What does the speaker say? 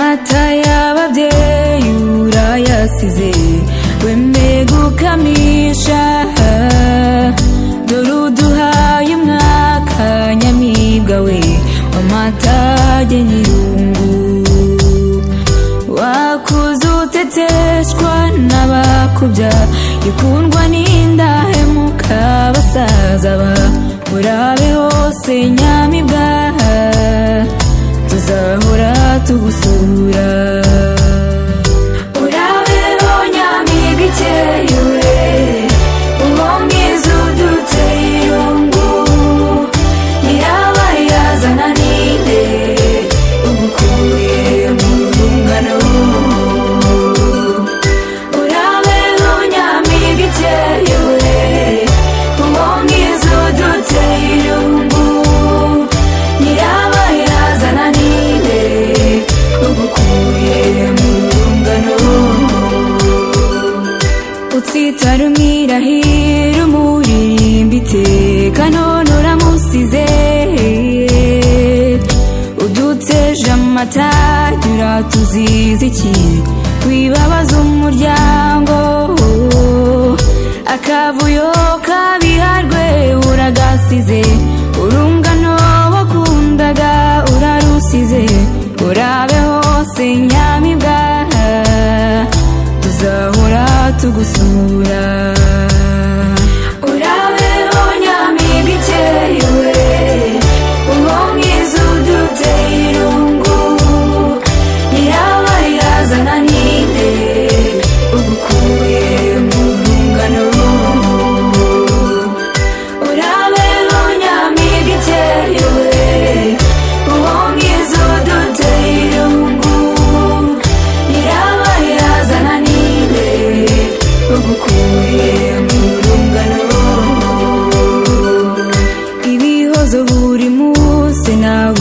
amata y'ababyeyi urayasize wemeye gukamisha dore uduhaye umwaka nyamibwa we w'amatage nyirungu wakuze uteteshwa n'abakubya ikundwa n'indahemuka basaza ba urabe hose nyamibwa tuzahora tugusura urabeho nyamibwa ikeye we uwo mwiza uduteye irungu nyirabayazana ninde ugukuye mu rungano urabeho nyamibwa ikeye we uwo mwiza uduteye irungu nyirabayazana ninde ugukuye mu rungano utsitara umwirahira umuririmba iteka none uramusize uduteje amatage uratuziza iki wibabaza umuryango akavuyo kabiharwe uragasize urungano wakundaga urarusize urabe hose nyamibwa tuzahora tugusura urabeho nyamibwa ikeye we uwo mwiza uduteye irungu nyirabayazana ninde ugukuye mu rungano urabeho nyamibwa ikeye we uwo mwiza uduteye irungu nyirabayazana ninde ugukuye mu rungano ibihozo buri munsi nawe